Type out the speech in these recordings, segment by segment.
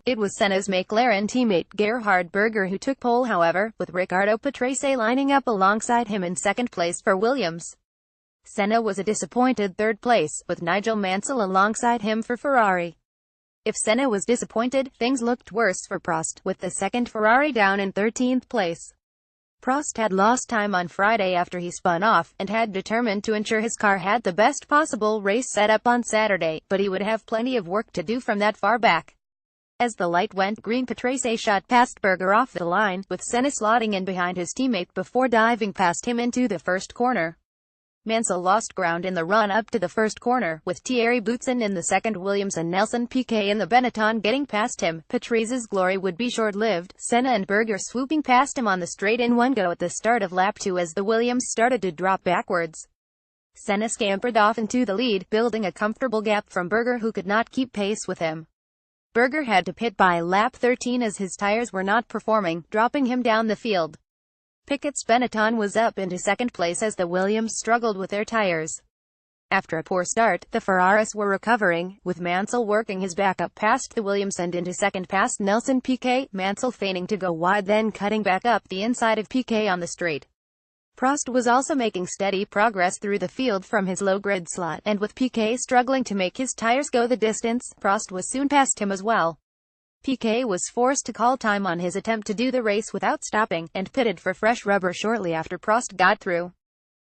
It was Senna's McLaren teammate Gerhard Berger who took pole however, with Riccardo Patrese lining up alongside him in second place for Williams. Senna was a disappointed third place, with Nigel Mansell alongside him for Ferrari. If Senna was disappointed, things looked worse for Prost, with the second Ferrari down in 13th place. Prost had lost time on Friday after he spun off, and had determined to ensure his car had the best possible race setup on Saturday, but he would have plenty of work to do from that far back. As the light went green, Patrese shot past Berger off the line, with Senna slotting in behind his teammate before diving past him into the first corner. Mansell lost ground in the run-up to the first corner, with Thierry Boutsen in the second, Williams and Nelson Piquet in the Benetton getting past him. Patrese's glory would be short-lived, Senna and Berger swooping past him on the straight in one go at the start of lap 2 as the Williams started to drop backwards. Senna scampered off into the lead, building a comfortable gap from Berger who could not keep pace with him. Berger had to pit by lap 13 as his tires were not performing, dropping him down the field. Piquet's Benetton was up into second place as the Williams struggled with their tires. After a poor start, the Ferraris were recovering, with Mansell working his back up past the Williams and into second past Nelson Piquet, Mansell feigning to go wide then cutting back up the inside of Piquet on the straight. Prost was also making steady progress through the field from his low-grid slot, and with Piquet struggling to make his tires go the distance, Prost was soon past him as well. Piquet was forced to call time on his attempt to do the race without stopping, and pitted for fresh rubber shortly after Prost got through.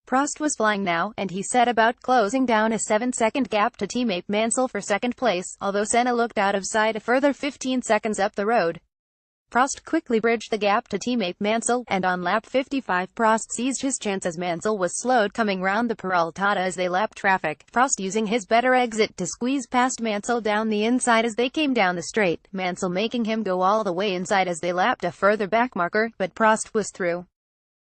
Prost was flying now, and he set about closing down a 7-second gap to teammate Mansell for second place, although Senna looked out of sight a further 15 seconds up the road. Prost quickly bridged the gap to teammate Mansell, and on lap 55 Prost seized his chance as Mansell was slowed coming round the Peraltada as they lapped traffic, Prost using his better exit to squeeze past Mansell down the inside as they came down the straight, Mansell making him go all the way inside as they lapped a further backmarker, but Prost was through.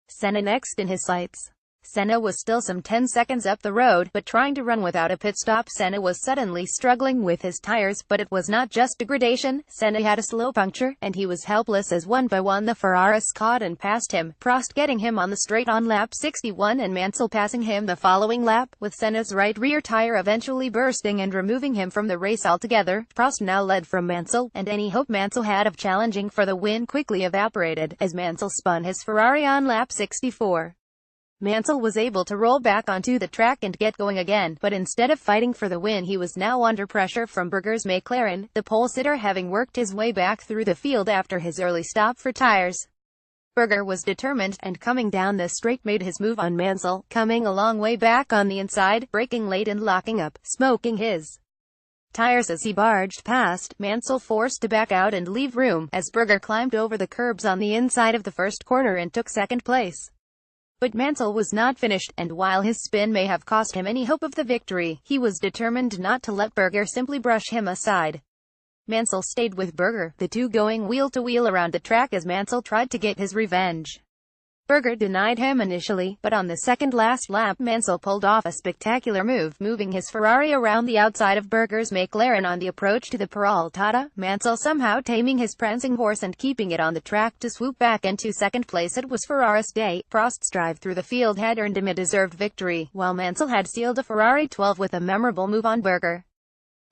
Senna next in his sights. Senna was still some 10 seconds up the road, but trying to run without a pit stop. Senna was suddenly struggling with his tires, but it was not just degradation. Senna had a slow puncture, and he was helpless as one by one the Ferraris caught and passed him, Prost getting him on the straight on lap 61 and Mansell passing him the following lap, with Senna's right rear tire eventually bursting and removing him from the race altogether. Prost now led from Mansell, and any hope Mansell had of challenging for the win quickly evaporated, as Mansell spun his Ferrari on lap 64. Mansell was able to roll back onto the track and get going again, but instead of fighting for the win he was now under pressure from Berger's McLaren, the pole-sitter having worked his way back through the field after his early stop for tires. Berger was determined, and coming down the straight made his move on Mansell, coming a long way back on the inside, braking late and locking up, smoking his tires as he barged past. Mansell forced to back out and leave room, as Berger climbed over the curbs on the inside of the first corner and took second place. But Mansell was not finished, and while his spin may have cost him any hope of the victory, he was determined not to let Berger simply brush him aside. Mansell stayed with Berger, the two going wheel-to-wheel around the track as Mansell tried to get his revenge. Berger denied him initially, but on the second-last lap Mansell pulled off a spectacular move, moving his Ferrari around the outside of Berger's McLaren on the approach to the Peraltada, Mansell somehow taming his prancing horse and keeping it on the track to swoop back into second place. It was Ferrari's day. Prost's drive through the field had earned him a deserved victory, while Mansell had sealed a Ferrari 12 with a memorable move on Berger.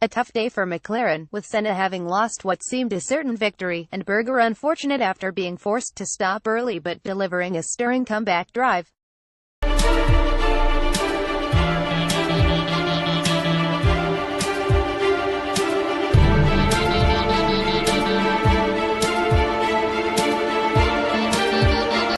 A tough day for McLaren, with Senna having lost what seemed a certain victory, and Berger unfortunate after being forced to stop early but delivering a stirring comeback drive.